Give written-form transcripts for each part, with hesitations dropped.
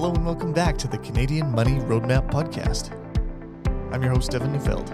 Hello and welcome back to the Canadian Money Roadmap Podcast. I'm your host, Evan Neufeld.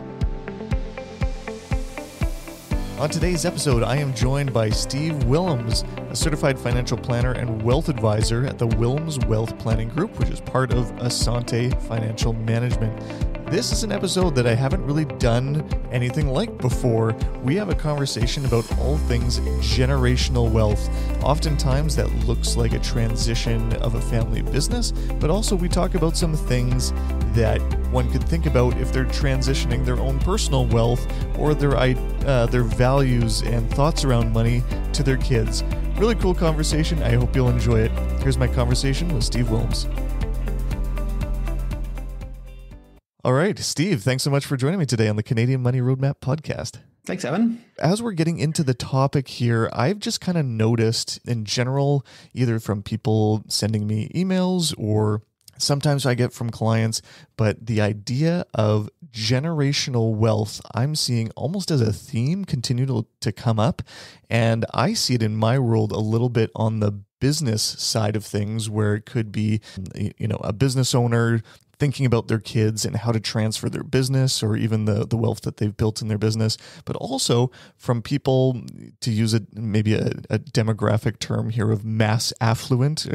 On today's episode, I am joined by Steve Willems, a certified financial planner and wealth advisor at the Willems Wealth Planning Group, which is part of Asante Financial Management. This is an episode that I haven't really done anything like before. We have a conversation about all things generational wealth. Oftentimes that looks like a transition of a family business, but also we talk about some things that one could think about if they're transitioning their own personal wealth or their values and thoughts around money to their kids. Really cool conversation. I hope you'll enjoy it. Here's my conversation with Steve Willems. All right, Steve, thanks so much for joining me today on the Canadian Money Roadmap Podcast. Thanks, Evan. As we're getting into the topic here, I've just kind of noticed in general, either from people sending me emails or sometimes I get from clients, but the idea of generational wealth, I'm seeing almost as a theme continue to come up. And I see it in my world a little bit on the business side of things, where it could be, a business owner thinking about their kids and how to transfer their business or even the wealth that they've built in their business, but also from people, to use maybe a demographic term here, of mass affluent,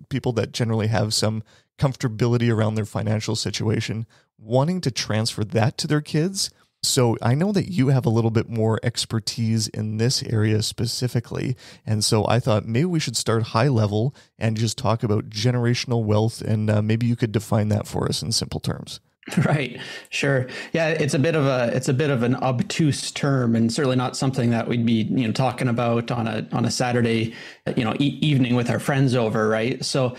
people that generally have some comfortability around their financial situation, wanting to transfer that to their kids. So I know that you have a little bit more expertise in this area specifically. And so I thought maybe we should start high level and just talk about generational wealth. And maybe you could define that for us in simple terms. Right. Sure. Yeah. It's a bit of an obtuse term, and certainly not something that we'd be, talking about on a Saturday, evening with our friends over. Right. So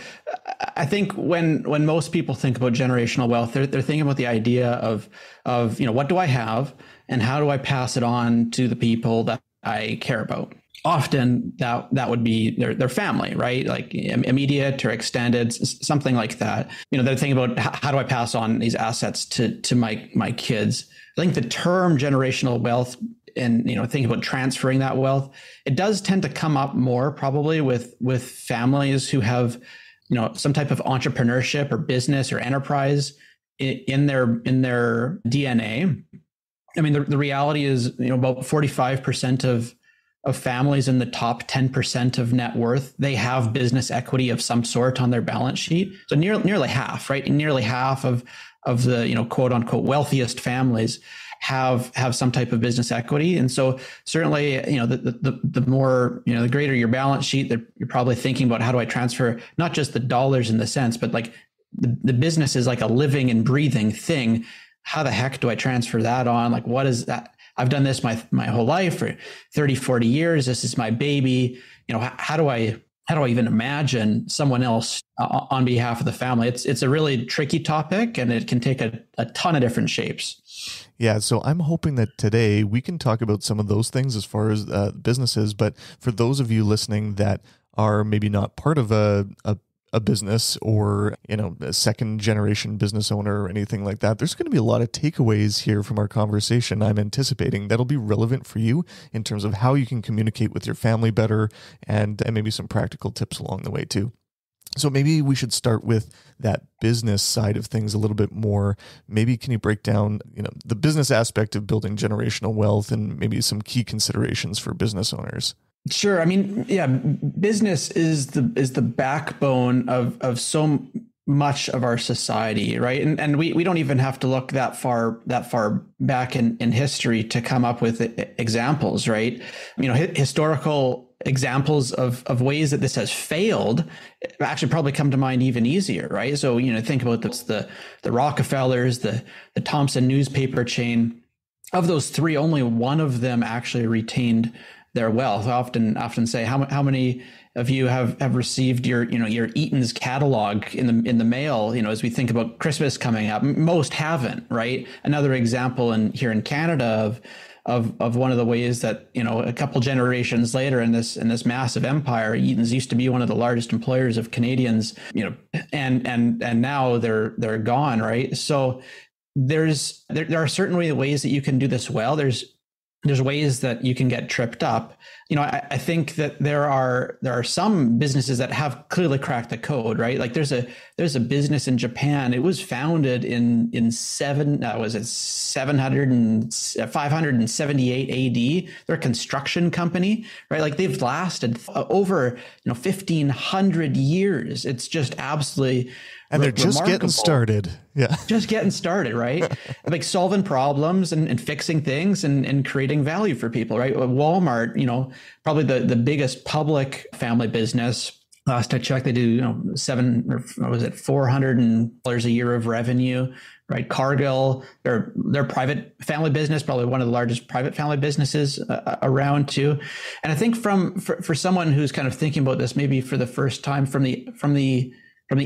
I think when most people think about generational wealth, they're thinking about the idea of, what do I have and how do I pass it on to the people that I care about? Often that would be their family, right? Like immediate or extended, something like that. They're thinking about how do I pass on these assets to my kids. I think the term generational wealth and, thinking about transferring that wealth, it does tend to come up more probably with families who have, some type of entrepreneurship or business or enterprise in their DNA. I mean, the reality is, about 45% of families in the top 10% of net worth, they have business equity of some sort on their balance sheet. So nearly half, right? Nearly half of the, quote unquote, wealthiest families have some type of business equity. And so certainly, the more, the greater your balance sheet, that you're probably thinking about how do I transfer not just the dollars in the sense, but like the business is like a living and breathing thing. How the heck do I transfer that on? Like, what is that? I've done this my whole life for 30, 40 years. This is my baby. How do I even imagine someone else on behalf of the family? It's a really tricky topic, and it can take a ton of different shapes. Yeah, so I'm hoping that today we can talk about some of those things as far as businesses. But for those of you listening that are maybe not part of a business or, a second generation business owner or anything like that, there's going to be a lot of takeaways here from our conversation. I'm anticipating that'll be relevant for you in terms of how you can communicate with your family better and maybe some practical tips along the way too. So maybe we should start with that business side of things a little bit more. Maybe can you break down, the business aspect of building generational wealth and maybe some key considerations for business owners? Sure. I mean, yeah, business is the backbone of so much of our society, right? And we don't even have to look that far back in history to come up with examples, right? Historical examples of ways that this has failed actually probably come to mind even easier, right? So, think about this, the Rockefellers, the Thompson newspaper chain. Of those three, only one of them actually retained their wealth. I often say, how many of you have received your Eaton's catalog in the mail, as we think about Christmas coming up? Most haven't, right? Another example here in Canada of one of the ways that, a couple generations later in this massive empire, Eaton's used to be one of the largest employers of Canadians, and now they're gone, right? So there are certainly ways that you can do this well. There's there's ways that you can get tripped up. I think that there are some businesses that have clearly cracked the code, right? Like there's a business in Japan. It was founded in 578 AD. They're a construction company, right? Like they've lasted over 1,500 years. It's just absolutely. And they're just getting started. Yeah. Just getting started, right? Like solving problems and fixing things and creating value for people, right? Walmart, probably the biggest public family business. Last I checked, they do, $400 a year of revenue, right? Cargill, their private family business, probably one of the largest private family businesses around too. And I think for someone who's kind of thinking about this, maybe for the first time from the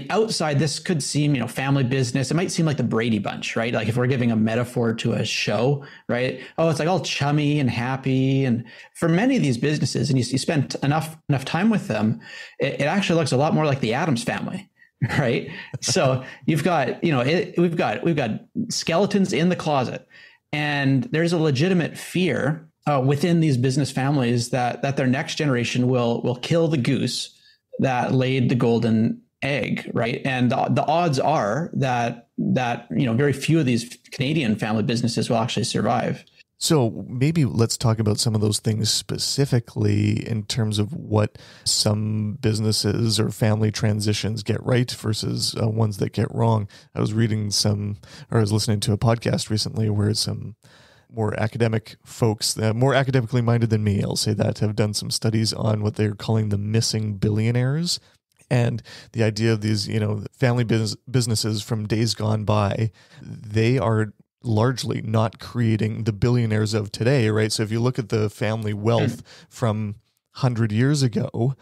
outside, this could seem, family business. It might seem like the Brady Bunch, right? Like if we're giving a metaphor to a show, right? Oh, it's like all chummy and happy. And for many of these businesses, and you spend enough time with them, it actually looks a lot more like the Addams Family, right? So you've got, we've got skeletons in the closet, and there's a legitimate fear within these business families that their next generation will kill the goose that laid the golden egg, right? And the odds are that very few of these Canadian family businesses will actually survive. So maybe let's talk about some of those things specifically in terms of what some businesses or family transitions get right versus ones that get wrong. I was listening to a podcast recently where some more academic folks, more academically minded than me, I'll say that, have done some studies on what they're calling the missing billionaires. And the idea of these, family businesses from days gone by, they are largely not creating the billionaires of today, right? So if you look at the family wealth from 100 years ago,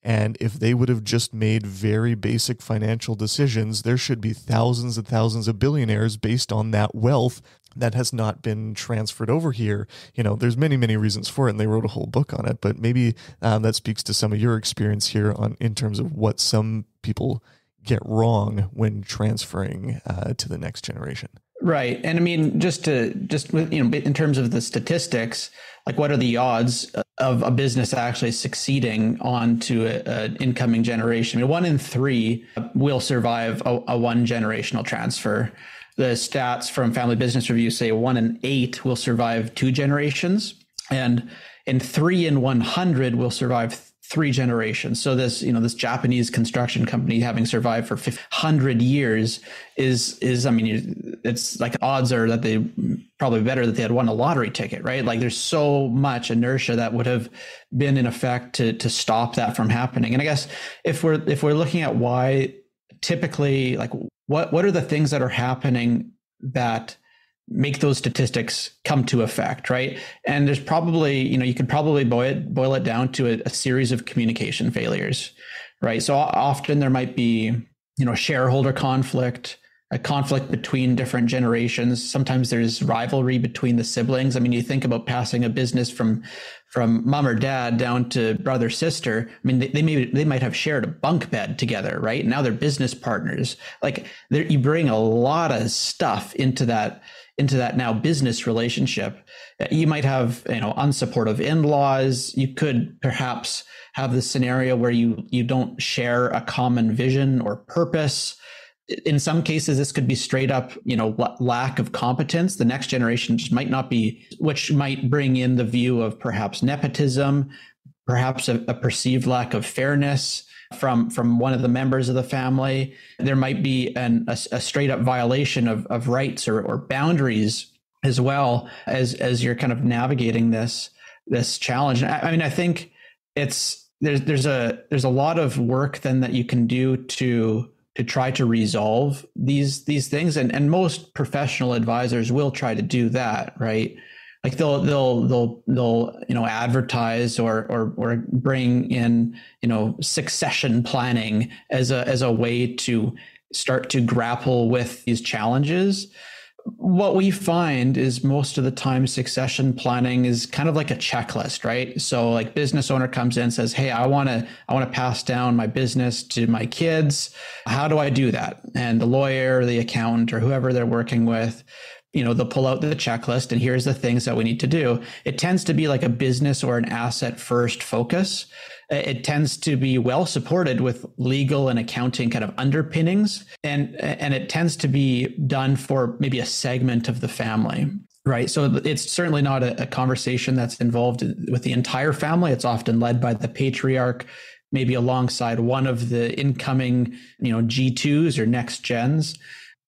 and if they would have just made very basic financial decisions, there should be thousands and thousands of billionaires based on that wealth that has not been transferred over here. There's many, many reasons for it, and they wrote a whole book on it, but maybe that speaks to some of your experience here in terms of what some people get wrong when transferring to the next generation. Right. And I mean, just in terms of the statistics, like what are the odds of a business actually succeeding onto an incoming generation? I mean, 1 in 3 will survive a one generational transfer. The stats from Family Business Review say 1 in 8 will survive 2 generations, and 3 in 100 will survive 3 generations. So this Japanese construction company having survived for 100 years is it's like odds are that they probably better that they had won a lottery ticket, right? Like there's so much inertia that would have been in effect to stop that from happening. And I guess if we're looking at why typically, like what are the things that are happening that make those statistics come to effect, right? And there's probably, you could probably boil it down to a series of communication failures, right? So often there might be, shareholder conflict, a conflict between different generations. Sometimes there's rivalry between the siblings. I mean, you think about passing a business from mom or dad down to brother, sister. I mean, they might have shared a bunk bed together, right? Now they're business partners. Like you bring a lot of stuff into that now business relationship. You might have, unsupportive in-laws. You could perhaps have the scenario where you don't share a common vision or purpose. In some cases, this could be straight up, lack of competence. The next generation just might not be, which might bring in the view of perhaps nepotism, perhaps a perceived lack of fairness from one of the members of the family. There might be a straight up violation of rights or boundaries as well as you're kind of navigating this challenge. I mean, I think there's a lot of work then that you can do to try to resolve these things, and most professional advisors will try to do that, right? Like they'll advertise or bring in succession planning as a way to start to grapple with these challenges. What we find is most of the time succession planning is kind of like a checklist, right? So like business owner comes in and says, hey, I want to pass down my business to my kids. How do I do that? And the lawyer, the accountant, or whoever they're working with they'll pull out the checklist and here's the things that we need to do. It tends to be like a business or an asset first focus. It tends to be well supported with legal and accounting kind of underpinnings. And it tends to be done for maybe a segment of the family. Right. So it's certainly not a conversation that's involved with the entire family. It's often led by the patriarch, maybe alongside one of the incoming, G2s or next gens.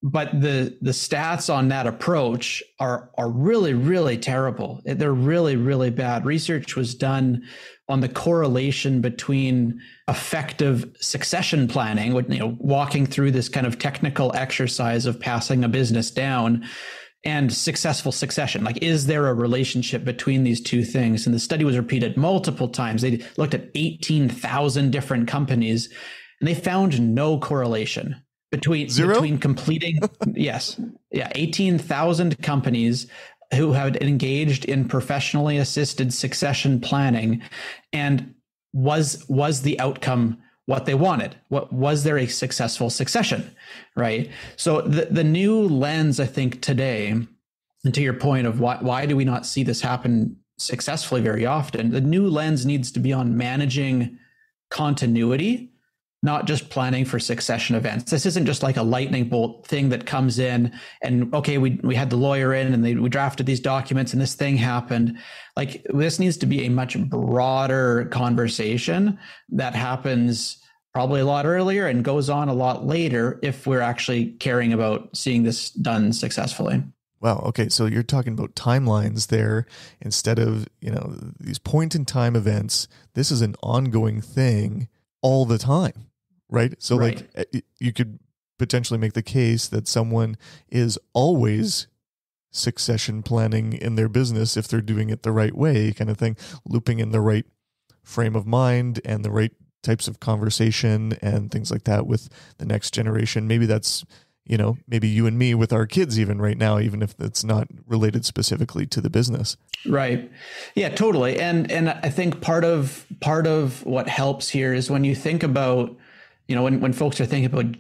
But the stats on that approach are really, really terrible. They're really, really bad. Research was done on the correlation between effective succession planning, walking through this kind of technical exercise of passing a business down, and successful succession. Like, is there a relationship between these two things? And the study was repeated multiple times. They looked at 18,000 different companies, and they found no correlation between completing 18,000 companies who had engaged in professionally assisted succession planning, and was the outcome what they wanted? Was there a successful succession, right? So the new lens, I think, today, and to your point of why do we not see this happen successfully very often, the new lens needs to be on managing continuity, not just planning for succession events. This isn't just like a lightning bolt thing that comes in and, okay, we had the lawyer in and we drafted these documents and this thing happened. Like, this needs to be a much broader conversation that happens probably a lot earlier and goes on a lot later if we're actually caring about seeing this done successfully. Wow. Okay. So you're talking about timelines there instead of, these point in time events. This is an ongoing thing all the time, right? So right. Like, you could potentially make the case that someone is always succession planning in their business if they're doing it the right way, kind of thing, looping in the right frame of mind and the right types of conversation and things like that with the next generation. Maybe that's, maybe you and me with our kids even right now, even if it's not related specifically to the business. Right. Yeah, totally. And I think part of what helps here is when you think about, when folks are thinking about,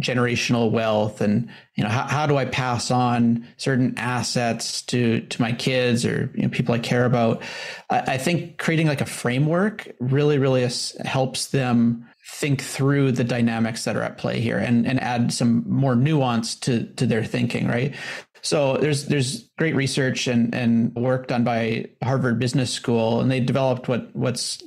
generational wealth and, how do I pass on certain assets to my kids or, people I care about, I think creating like a framework really, really helps them think through the dynamics that are at play here and add some more nuance to their thinking, right? So there's great research and work done by Harvard Business School, and they developed what's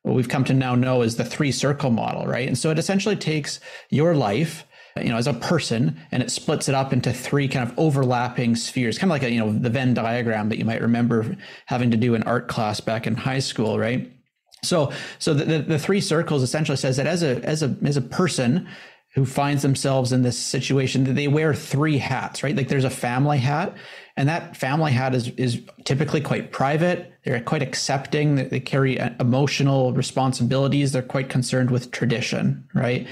what we've come to now know as the 3-circle model, right? And so it essentially takes your life, as a person, and it splits it up into 3 kind of overlapping spheres, kind of like the Venn diagram that you might remember having to do in art class back in high school, right? So the 3 circles essentially says that as a person who finds themselves in this situation, they wear 3 hats, right? Like, there's a family hat, and that family hat is typically quite private. They're quite accepting. They carry emotional responsibilities. They're quite concerned with tradition, right?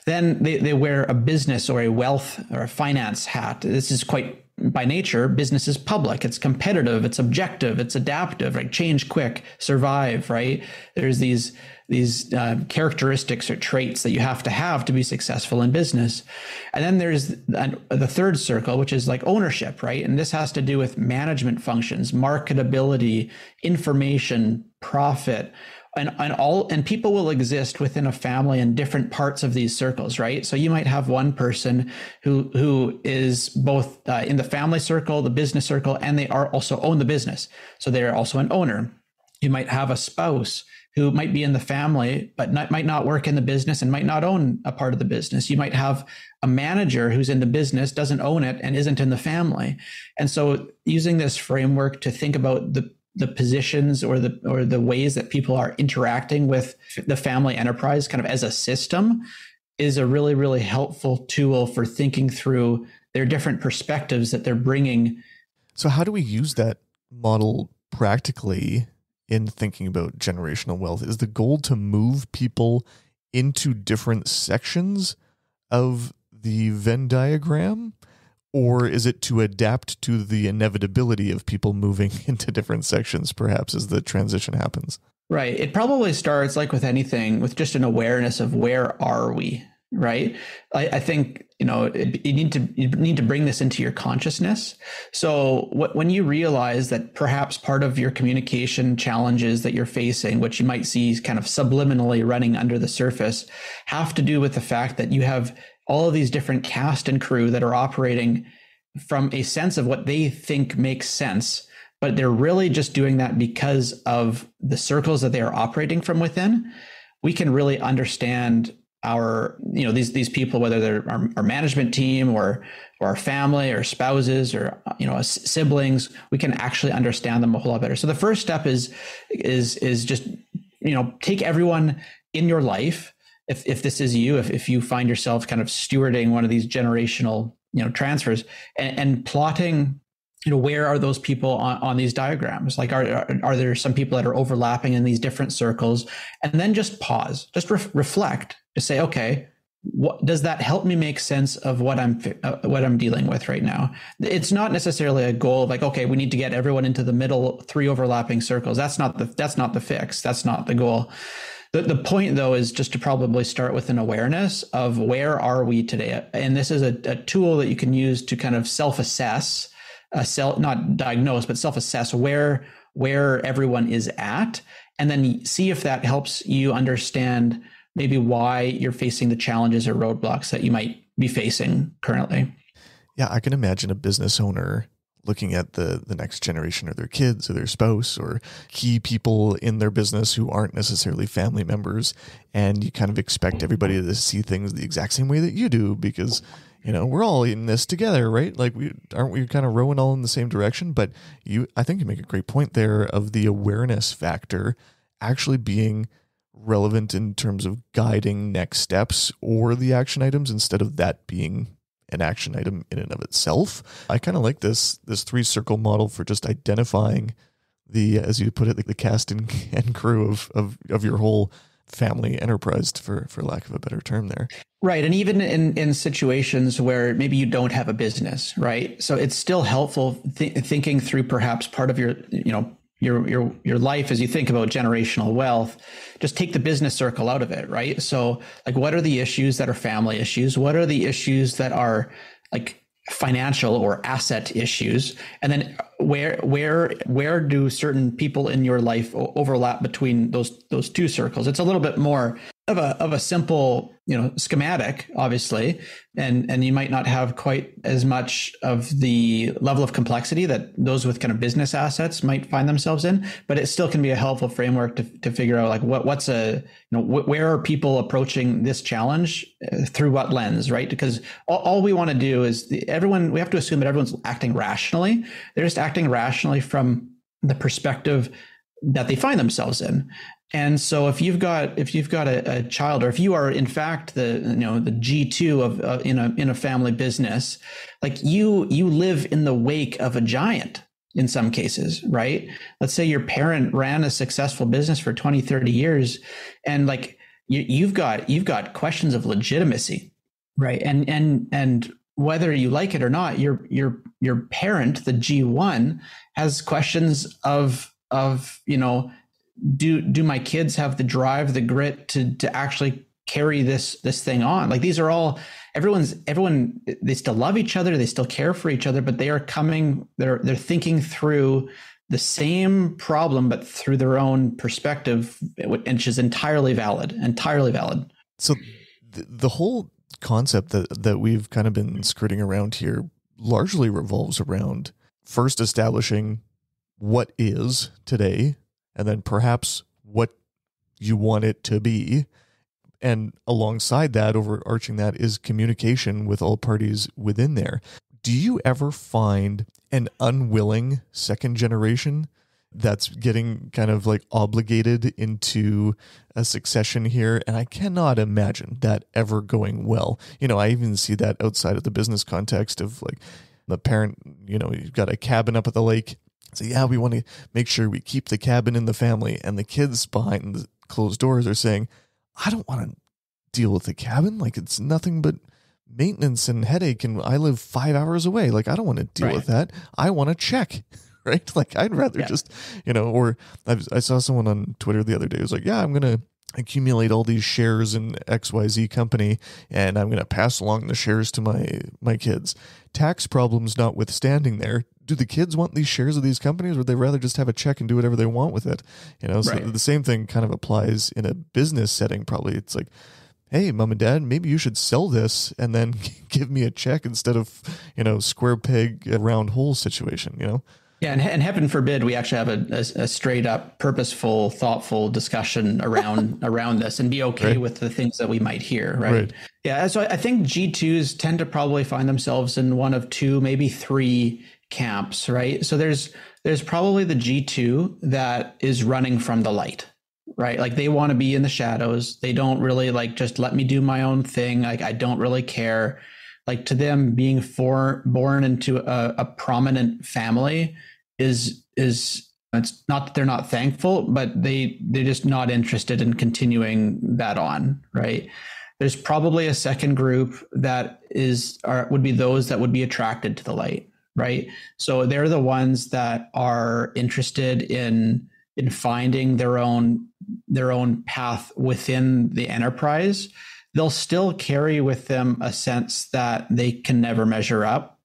Then they wear a business or a wealth or a finance hat. This is quite, by nature, business is public. It's competitive. It's objective. It's adaptive. Right? Change quick. Survive. Right? There's these characteristics or traits that you have to be successful in business. And then there's the 3rd circle, which is like ownership. Right? And this has to do with management functions, marketability, information, profit. And people will exist within a family in different parts of these circles, right? So you might have one person who is both in the family circle, the business circle, and they are also own the business. So they're also an owner. You might have a spouse who might be in the family, but might not work in the business and might not own a part of the business. You might have a manager who's in the business, doesn't own it, and isn't in the family. And so using this framework to think about the positions or the ways that people are interacting with the family enterprise kind of as a system is a really, really helpful tool for thinking through their different perspectives that they're bringing. So how do we use that model practically in thinking about generational wealth? Is the goal to move people into different sections of the Venn diagram? Or is it to adapt to the inevitability of people moving into different sections, perhaps, as the transition happens? Right. It probably starts, like with anything, with just an awareness of where are we, right? I think, you need to bring this into your consciousness. So when you realize that perhaps part of your communication challenges that you're facing, which you might see kind of subliminally running under the surface, have to do with the fact that you have all of these different cast and crew that are operating from a sense of what they think makes sense, but they're really just doing that because of the circles that they are operating from within. We can really understand these people, whether they're our management team or our family or spouses or siblings. We can actually understand them a whole lot better. So the first step is just take everyone in your life. If this is you, if you find yourself kind of stewarding one of these generational transfers and plotting, where are those people on these diagrams? Like, are there some people that are overlapping in these different circles? And then just pause, just reflect, to say, okay, what does that help me make sense of what I'm dealing with right now? It's not necessarily a goal of like, okay, we need to get everyone into the middle 3 overlapping circles. That's not the fix. That's not the goal. The point, though, is just to probably start with an awareness of where are we today. And this is a tool that you can use to kind of self-assess, not diagnose, but self-assess where everyone is at, and then see if that helps you understand maybe why you're facing the challenges or roadblocks that you might be facing currently. Yeah, I can imagine a business owner looking at the next generation or their kids or their spouse or key people in their business who aren't necessarily family members. And you kind of expect everybody to see things the exact same way that you do because, we're all in this together, right? Like aren't we kind of rowing all in the same direction? But I think you make a great point there of the awareness factor actually being relevant in terms of guiding next steps or the action items instead of that being an action item in and of itself. I kind of like this 3-circle model for just identifying the, as you put it, the cast and crew of your whole family enterprise, for lack of a better term there. Right. And even in situations where maybe you don't have a business, right? So it's still helpful thinking through perhaps part of your life as you think about generational wealth. Just take the business circle out of it, right? So like, what are the issues that are family issues? What are the issues that are like financial or asset issues? And then where do certain people in your life overlap between those 2 circles? It's a little bit more of a simple, schematic, obviously, and you might not have quite as much of the level of complexity that those with kind of business assets might find themselves in, but it still can be a helpful framework to figure out like where are people approaching this challenge through what lens, right? Because all we want to do is we have to assume that everyone's acting rationally. They're just acting rationally from the perspective that they find themselves in. And so if you've got a child, or if you are in fact the G2 of in a family business, like you live in the wake of a giant in some cases, right? Let's say your parent ran a successful business for 20, 30 years, and like you've got questions of legitimacy, right? And whether you like it or not, your parent, the G1, has questions of do my kids have the drive, the grit to actually carry this thing on? Like, these are all, everyone, they still love each other, they still care for each other, but they're thinking through the same problem, but through their own perspective, which is entirely valid. So the whole concept that we've kind of been skirting around here largely revolves around first establishing what is today, and then perhaps what you want it to be. And alongside that, overarching that, is communication with all parties within there. Do you ever find an unwilling second generation that's getting kind of like obligated into a succession here? And I cannot imagine that ever going well. I even see that outside of the business context of like the parent, you've got a cabin up at the lake. So yeah, we want to make sure we keep the cabin in the family. And the kids behind the closed doors are saying, I don't want to deal with the cabin. Like, it's nothing but maintenance and headache. And I live 5 hours away. Like, I don't want to deal with that. I want to check. Right. Like, I'd rather just, or I saw someone on Twitter the other day who was like, yeah, I'm going to accumulate all these shares in XYZ company, and I'm going to pass along the shares to my kids. Tax problems notwithstanding there, do the kids want these shares of these companies, or would they rather just have a check and do whatever they want with it? So Right. the same thing kind of applies in a business setting. Probably it's like, hey, mom and dad, maybe you should sell this and then give me a check instead of, square peg, round hole situation. Yeah, and heaven forbid we actually have a straight up, purposeful, thoughtful discussion around this, and be okay Right. with the things that we might hear, right? Right. Yeah, so I think G2s tend to probably find themselves in one of two, maybe three camps, right? So there's probably the G2 that is running from the light, right? Like they want to be in the shadows. They don't really like, just let me do my own thing. Like I don't really care. Like to them, being born into a prominent family is it's not that they're not thankful, but they're just not interested in continuing that on, right? There's probably a second group that would be those that would be attracted to the light, right? So they're the ones that are interested in finding their own path within the enterprise. They'll still carry with them a sense that they can never measure up,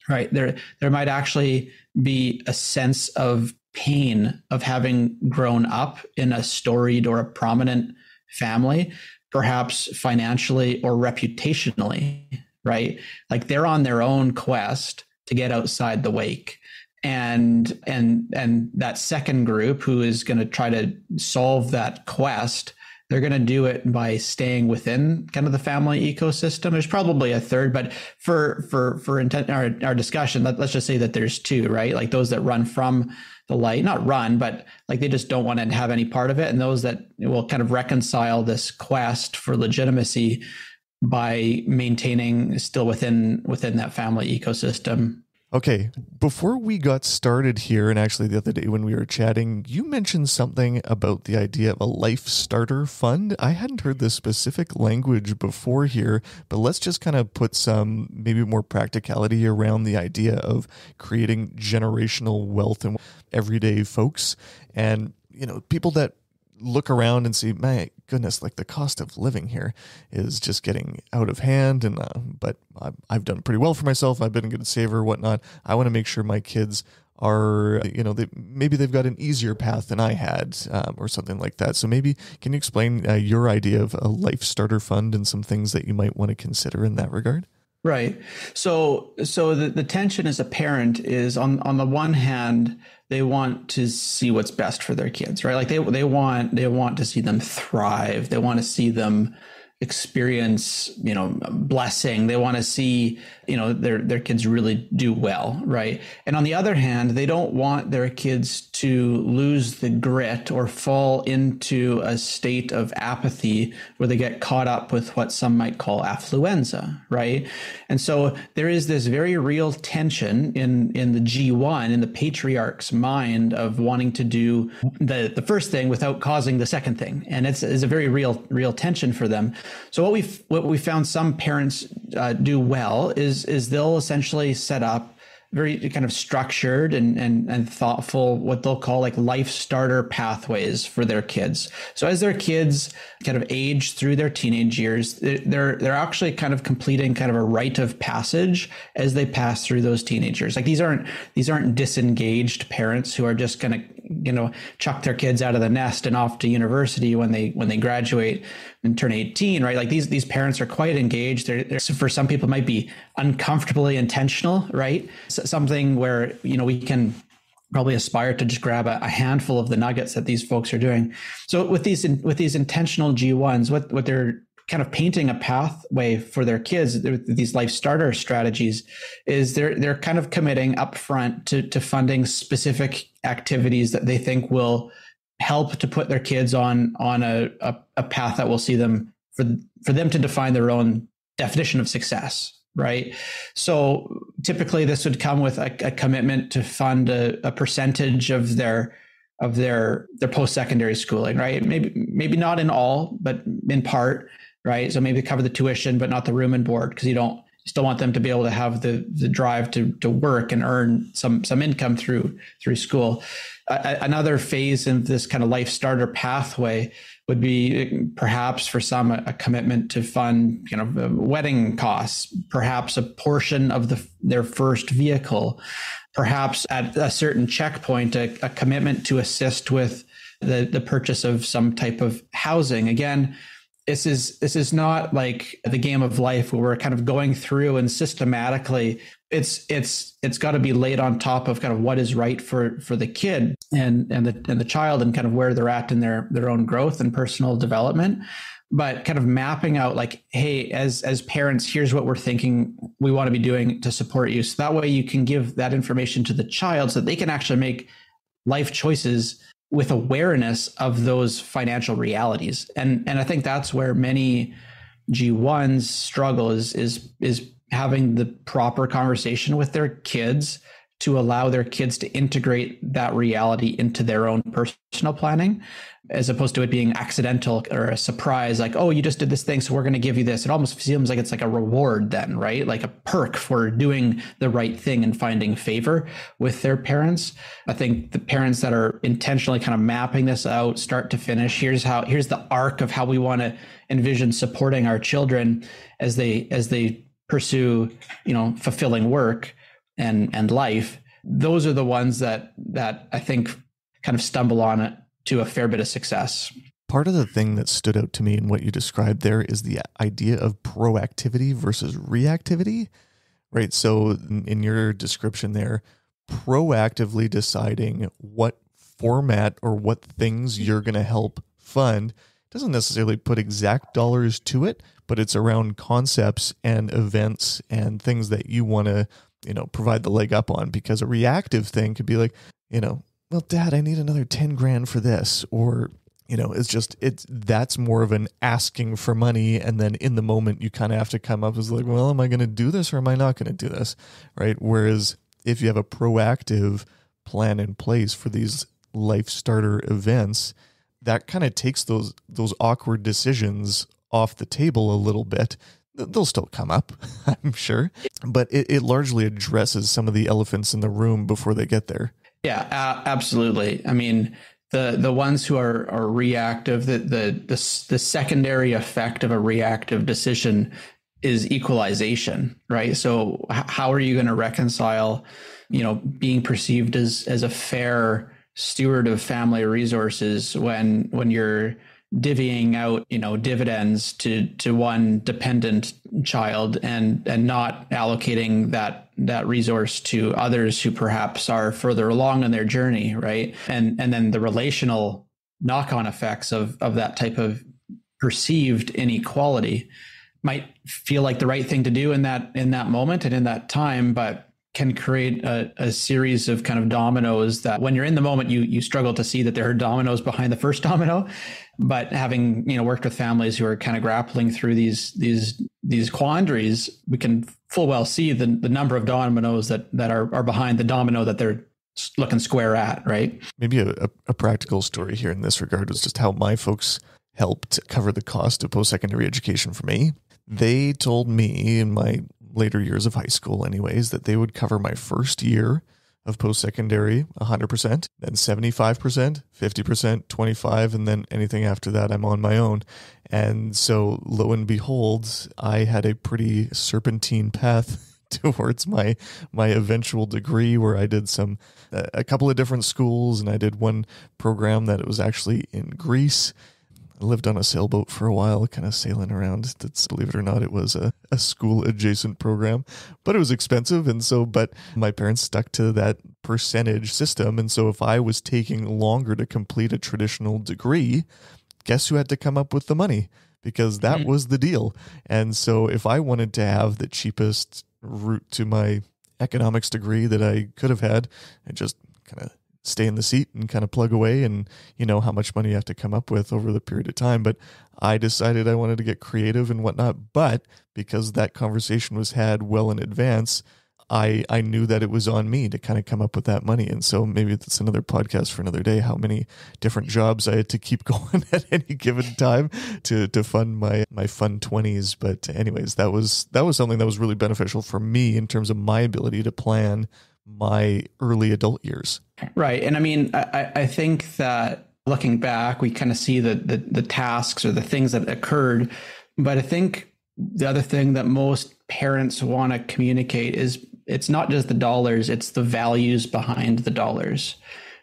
right? There might actually be a sense of pain of having grown up in a storied or a prominent family, perhaps financially or reputationally, right? Like they're on their own quest to get outside the wake. And that second group who is going to try to solve that quest, they're going to do it by staying within kind of the family ecosystem. There's probably a third, but for our discussion, let's just say that there's two, right? Like those that run from the light, not run, but like they just don't want to have any part of it. And those that will kind of reconcile this quest for legitimacy by maintaining still within that family ecosystem. Okay, before we got started here, and actually the other day when we were chatting, you mentioned something about the idea of a life starter fund. I hadn't heard this specific language before here, but let's just kind of put some maybe more practicality around the idea of creating generational wealth in everyday folks. And, people that look around and see, my goodness, like the cost of living here is just getting out of hand. And but I've done pretty well for myself. I've been a good saver, whatnot. I want to make sure my kids are, maybe they've got an easier path than I had, or something like that. So maybe can you explain your idea of a life starter fund and some things that you might want to consider in that regard? Right. So the tension as a parent is on the one hand, they want to see what's best for their kids, right? Like they want to see them thrive. They want to see them experience, blessing. They want to see, their kids really do well, right? And on the other hand, they don't want their kids to lose the grit or fall into a state of apathy where they get caught up with what some might call affluenza, right? And so there is this very real tension in the G1, in the patriarch's mind, of wanting to do the first thing without causing the second thing. And it's a very real tension for them. So what we found some parents do well is they'll essentially set up very kind of structured and thoughtful, what they'll call like life starter pathways for their kids. So as their kids kind of age through their teenage years, they're actually kind of completing kind of a rite of passage as they pass through those teenagers. Like these aren't disengaged parents who are just going to, chuck their kids out of the nest and off to university when they graduate and turn 18, right? Like these parents are quite engaged. They're for some people might be uncomfortably intentional, right? Something where, we can probably aspire to just grab a handful of the nuggets that these folks are doing. So with these intentional G1s, what they're kind of painting a pathway for their kids, these life starter strategies, is they're kind of committing upfront to funding specific activities that they think will help to put their kids on a path that will see them for them to define their own definition of success, right? So typically this would come with a commitment to fund a percentage of their post-secondary schooling, right? Maybe not in all, but in part, right? So maybe cover the tuition, but not the room and board, because you don't still want them to be able to have the drive to work and earn some income through school. Another phase in this kind of life starter pathway would be perhaps for some a commitment to fund, wedding costs, perhaps a portion of their first vehicle, perhaps at a certain checkpoint, a commitment to assist with the purchase of some type of housing. Again, this is not like the game of life where we're kind of going through and systematically it's got to be laid on top of kind of what is right for the kid and the child and kind of where they're at in their own growth and personal development. But kind of mapping out like, hey, as parents, here's what we're thinking we want to be doing to support you. So that way you can give that information to the child so that they can actually make life choices with awareness of those financial realities. And I think that's where many G1s struggle is having the proper conversation with their kids to allow their kids to integrate that reality into their own personal planning, as opposed to it being accidental or a surprise, like, oh, you just did this thing, so we're going to give you this. It almost seems like it's like a reward then, right? Like a perk for doing the right thing and finding favor with their parents. I think the parents that are intentionally kind of mapping this out, start to finish, here's the arc of how we want to envision supporting our children as they pursue, fulfilling work and life. Those are the ones that I think kind of stumble on it to a fair bit of success. Part of the thing that stood out to me in what you described there is the idea of proactivity versus reactivity, right? So in your description there, proactively deciding what format or what things you're going to help fund doesn't necessarily put exact dollars to it, but it's around concepts and events and things that you want to, provide the leg up on. Because a reactive thing could be like, well, Dad, I need another 10 grand for this. Or, that's more of an asking for money. And then in the moment, you kind of have to come up as like, well, am I going to do this or am I not going to do this? Right. Whereas if you have a proactive plan in place for these life starter events, that kind of takes those awkward decisions off the table a little bit. They'll still come up, I'm sure, but it largely addresses some of the elephants in the room before they get there. Yeah, absolutely. I mean, the ones who are reactive, the secondary effect of a reactive decision is equalization, right? So how are you going to reconcile, being perceived as a fair steward of family resources when you're divvying out, dividends to one dependent child and not allocating that resource to others who perhaps are further along in their journey, right? And then the relational knock-on effects of that type of perceived inequality might feel like the right thing to do in that moment and in that time, but can create a series of kind of dominoes that when you're in the moment, you struggle to see that there are dominoes behind the first domino. But having, worked with families who are kind of grappling through these quandaries, we can full well see the number of dominoes that are behind the domino that they're looking square at, right? Maybe a practical story here in this regard was just how my folks helped cover the cost of post-secondary education for me. They told me in my later years of high school anyways, that they would cover my first year of post-secondary 100%, then 75%, 50%, 25%, and then anything after that I'm on my own. And so lo and behold, I had a pretty serpentine path towards my eventual degree, where I did a couple of different schools, and I did one program that it was actually in Greece. I lived on a sailboat for a while, kind of sailing around. Believe it or not, it was a school adjacent program, but it was expensive. But my parents stuck to that percentage system. And so if I was taking longer to complete a traditional degree, guess who had to come up with the money? Because that was the deal. And so if I wanted to have the cheapest route to my economics degree that I could have had, I just kind of stay in the seat and kind of plug away, and how much money you have to come up with over the period of time. But I decided I wanted to get creative and whatnot. But because that conversation was had well in advance, I knew that it was on me to kind of come up with that money. And so maybe that's another podcast for another day, how many different jobs I had to keep going at any given time to fund my fun 20s. But anyways, that was something that was really beneficial for me in terms of my ability to plan my early adult years. Right. And I mean, I think that looking back, we kind of see the tasks or the things that occurred. But I think the other thing that most parents want to communicate is it's not just the dollars, it's the values behind the dollars,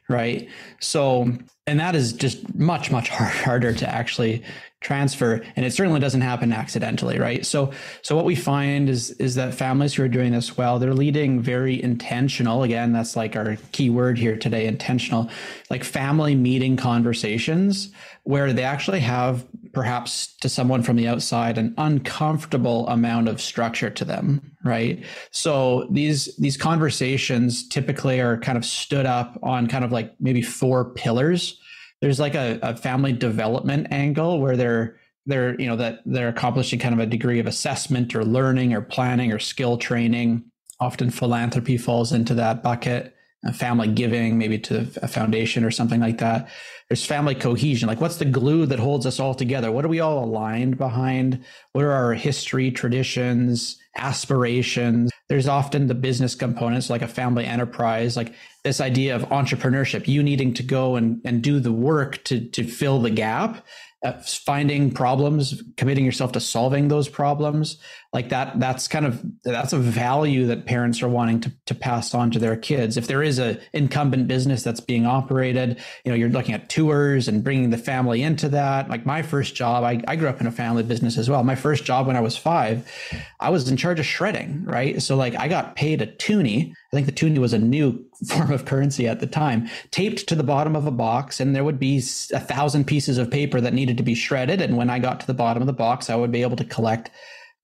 right? So, and that is just much, much harder to actually transfer. And it certainly doesn't happen accidentally, right? So what we find is that families who are doing this well, they're leading very intentional. Again, that's like our key word here today, intentional, like family meeting conversations where they actually have, perhaps to someone from the outside, an uncomfortable amount of structure to them, right? So these conversations typically are kind of stood up on kind of like maybe 4 pillars. There's like a family development angle where they're accomplishing kind of a degree of assessment or learning or planning or skill training. Often philanthropy falls into that bucket. Family giving, maybe to a foundation or something like that. There's family cohesion, like what's the glue that holds us all together? What are we all aligned behind? What are our history, traditions, aspirations? There's often the business components, like a family enterprise, like this idea of entrepreneurship, you needing to go and do the work to fill the gap, finding problems, committing yourself to solving those problems, like that's a value that parents are wanting to pass on to their kids. If there is a incumbent business that's being operated, you're looking at tours and bringing the family into that. Like my first job, I grew up in a family business as well. My first job when I was 5, I was in charge of shredding, right? So like I got paid a toonie. I think the toonie was a new form of currency at the time, taped to the bottom of a box, and there would be 1,000 pieces of paper that needed to be shredded. And when I got to the bottom of the box, I would be able to collect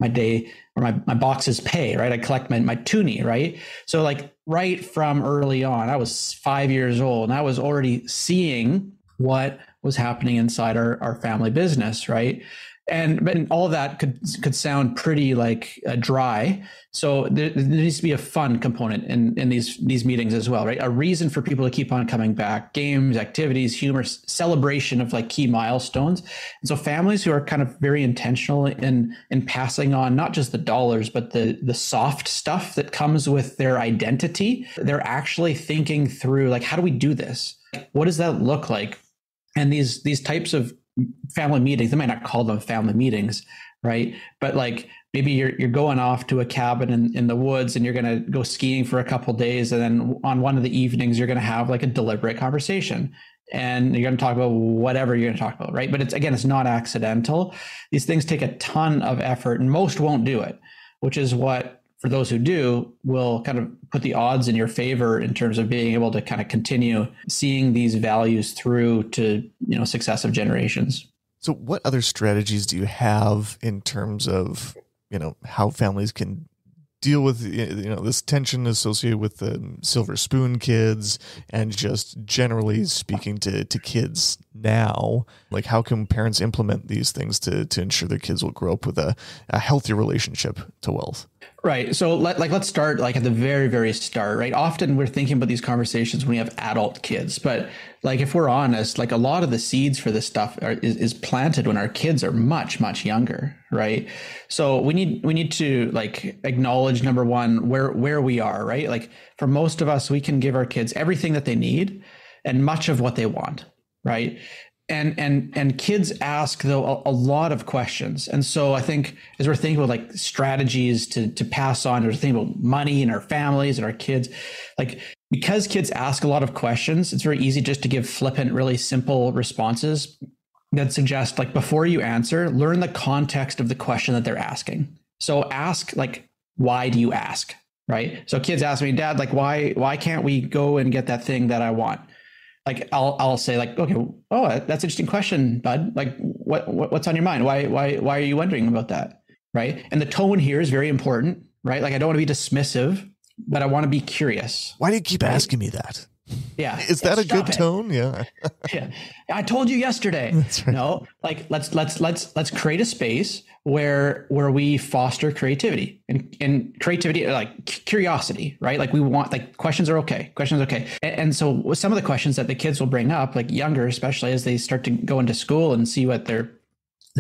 my day or my box's pay, right? I collect my toonie, right? So like right from early on, I was 5 years old and I was already seeing what was happening inside our family business, right? But all of that could sound pretty like dry. So there needs to be a fun component in these meetings as well, right? A reason for people to keep on coming back, games, activities, humor, celebration of like key milestones. And so families who are kind of very intentional in passing on not just the dollars, but the soft stuff that comes with their identity, they're actually thinking through like, how do we do this? What does that look like? And these types of family meetings, they might not call them family meetings, right? But like maybe you're going off to a cabin in the woods and you're going to go skiing for a couple of days. And then on one of the evenings, you're going to have like a deliberate conversation and you're going to talk about whatever you're going to talk about, right? But it's not accidental. These things take a ton of effort and most won't do it, which is what, for those who do, will kind of put the odds in your favor in terms of being able to kind of continue seeing these values through to, successive generations. So what other strategies do you have in terms of, how families can deal with, this tension associated with the silver spoon kids and just generally speaking to kids now? Like how can parents implement these things to ensure their kids will grow up with a healthy relationship to wealth? Right. So let's start like at the very, very start, right? Often we're thinking about these conversations when we have adult kids, but like if we're honest, like a lot of the seeds for this stuff is planted when our kids are much, much younger, right? So we need to like acknowledge, number one, where we are, right? Like for most of us, we can give our kids everything that they need and much of what they want, right? And kids ask though a lot of questions. And so I think as we're thinking about like strategies to pass on, or thinking about money and our families and our kids, like because kids ask a lot of questions, it's very easy just to give flippant, really simple responses that suggest like before you answer, learn the context of the question that they're asking. So ask like, why do you ask? Right? So kids ask me, Dad, like why can't we go and get that thing that I want? Like I'll say like, okay, oh, that's an interesting question, bud. Like what's on your mind? Why are you wondering about that? Right. And the tone here is very important, right? Like I don't want to be dismissive, but I want to be curious. Why do you keep asking me that? Yeah. Is that a good tone? Yeah. Yeah. I told you yesterday. That's right. No, like let's create a space where we foster creativity and creativity, like curiosity, right? Like we want, like questions are okay. Questions are okay. And so some of the questions that the kids will bring up, like younger, especially as they start to go into school and see what their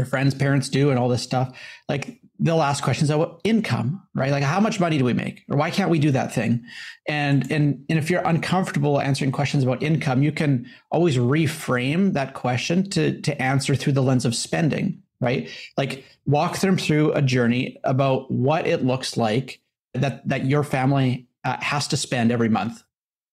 friends' parents do and all this stuff, like they'll ask questions about income, right? Like how much money do we make, or why can't we do that thing? And if you're uncomfortable answering questions about income, you can always reframe that question to answer through the lens of spending, right? Like walk them through a journey about what it looks like that your family has to spend every month.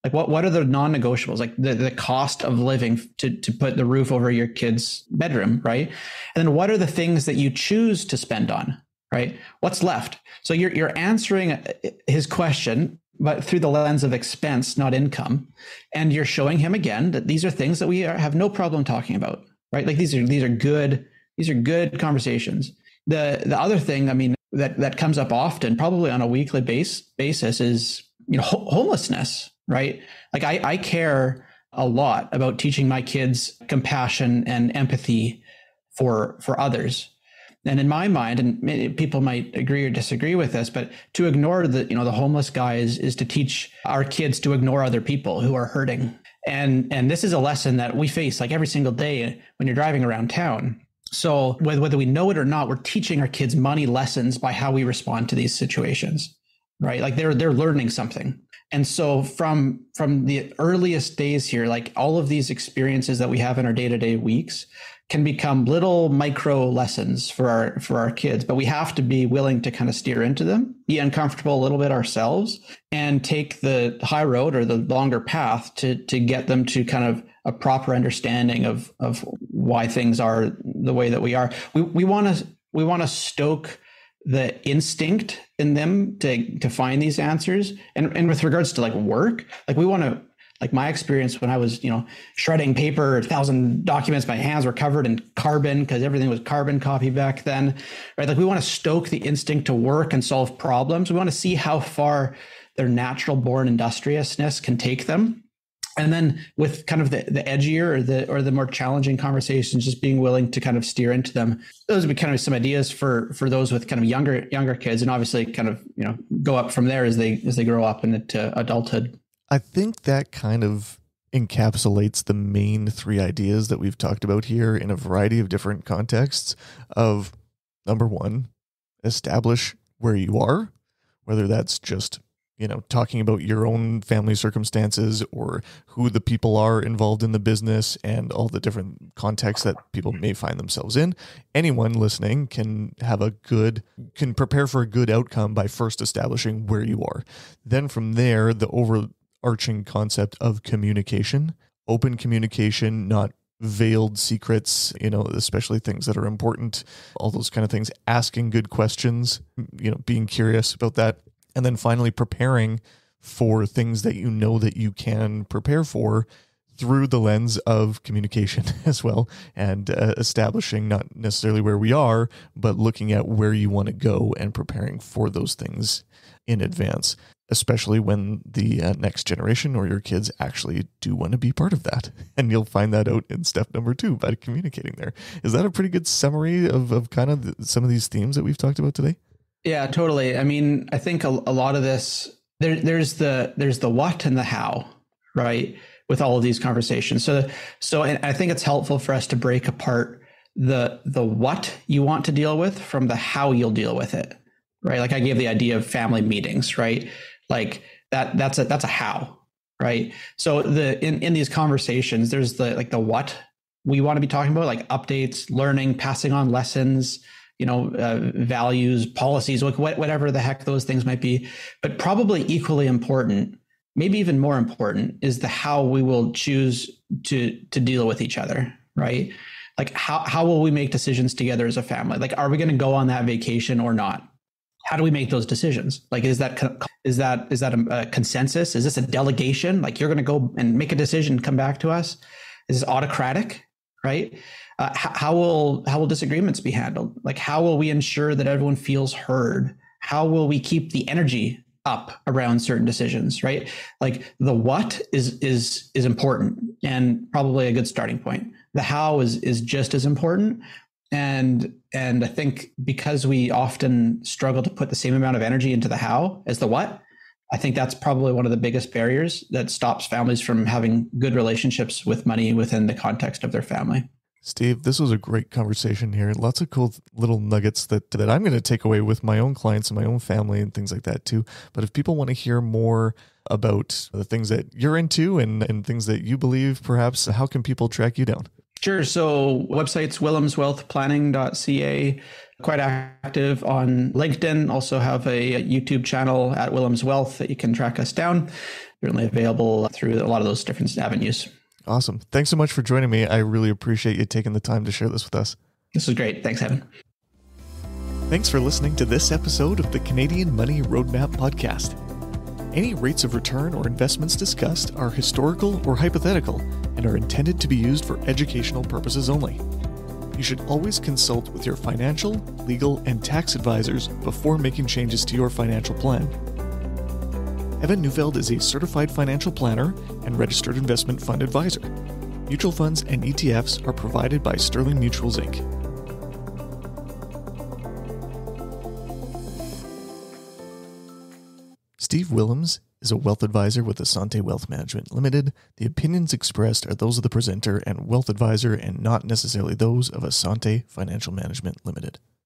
Like what are the non-negotiables, like the cost of living to put the roof over your kid's bedroom, right? And then what are the things that you choose to spend on, right? What's left? So you're answering his question, but through the lens of expense, not income. And you're showing him again that these are things that we have no problem talking about, right? Like these are good conversations. The other thing, I mean, that comes up often, probably on a weekly basis is, homelessness. Right? Like I care a lot about teaching my kids compassion and empathy for others. And in my mind, and people might agree or disagree with this, but to ignore the homeless guy is to teach our kids to ignore other people who are hurting. And this is a lesson that we face like every single day when you're driving around town. So whether we know it or not, we're teaching our kids money lessons by how we respond to these situations, right? Like they're learning something. And so from the earliest days here, like all of these experiences that we have in our day-to-day weeks can become little micro lessons for our kids, but we have to be willing to kind of steer into them, be uncomfortable a little bit ourselves, and take the high road or the longer path to get them to kind of a proper understanding of why things are the way that we are. We want to stoke the instinct in them to find these answers. And with regards to like work, like we want to, like my experience when I was, shredding paper, 1,000 documents, my hands were covered in carbon because everything was carbon copy back then, right? Like we want to stoke the instinct to work and solve problems. We want to see how far their natural born industriousness can take them. And then with kind of the edgier or the more challenging conversations, just being willing to kind of steer into them. Those would be kind of some ideas for those with kind of younger kids, and obviously kind of, go up from there as they grow up into adulthood. I think that kind of encapsulates the main three ideas that we've talked about here in a variety of different contexts of, number one, establish where you are, whether that's just talking about your own family circumstances or who the people are involved in the business and all the different contexts that people may find themselves in. Anyone listening can prepare for a good outcome by first establishing where you are. Then from there, the overarching concept of communication, open communication, not veiled secrets, especially things that are important, all those kind of things, asking good questions, being curious about that. And then finally preparing for things that that you can prepare for through the lens of communication as well, and establishing not necessarily where we are, but looking at where you want to go and preparing for those things in advance, especially when the next generation or your kids actually do want to be part of that. And you'll find that out in step number 2 by communicating there. Is that a pretty good summary of kind of some of these themes that we've talked about today? Yeah, totally. I mean, I think a lot of this, there's the what and the how, right? With all of these conversations. So and I think it's helpful for us to break apart the what you want to deal with from the how you'll deal with it, right? Like I gave the idea of family meetings, right? Like that's a how, right? So in these conversations, there's the what we want to be talking about, like updates, learning, passing on lessons, values, policies, whatever the heck those things might be. But probably equally important, maybe even more important, is the how we will choose to deal with each other, right? Like how will we make decisions together as a family? Like, are we going to go on that vacation or not? How do we make those decisions? Like, is that a consensus? Is this a delegation? Like, you're going to go and make a decision and come back to us? Is this autocratic, right? How will disagreements be handled? Like, how will we ensure that everyone feels heard? How will we keep the energy up around certain decisions, right? Like the what is important and probably a good starting point. The how is just as important. And I think because we often struggle to put the same amount of energy into the how as the what, I think that's probably one of the biggest barriers that stops families from having good relationships with money within the context of their family. Steve, this was a great conversation here. Lots of cool little nuggets that I'm going to take away with my own clients and my own family and things like that too. But if people want to hear more about the things that you're into and things that you believe, perhaps, how can people track you down? Sure. So website's willemswealthplanning.ca. Quite active on LinkedIn. Also have a YouTube channel at Willems Wealth that you can track us down. Certainly available through a lot of those different avenues. Awesome. Thanks so much for joining me. I really appreciate you taking the time to share this with us. This was great. Thanks, Evan. Thanks for listening to this episode of the Canadian Money Roadmap Podcast. Any rates of return or investments discussed are historical or hypothetical and are intended to be used for educational purposes only. You should always consult with your financial, legal, and tax advisors before making changes to your financial plan. Evan Neufeld is a certified financial planner and registered investment fund advisor. Mutual funds and ETFs are provided by Sterling Mutuals, Inc. Steve Willems is a wealth advisor with Asante Wealth Management Limited. The opinions expressed are those of the presenter and wealth advisor and not necessarily those of Asante Financial Management Limited.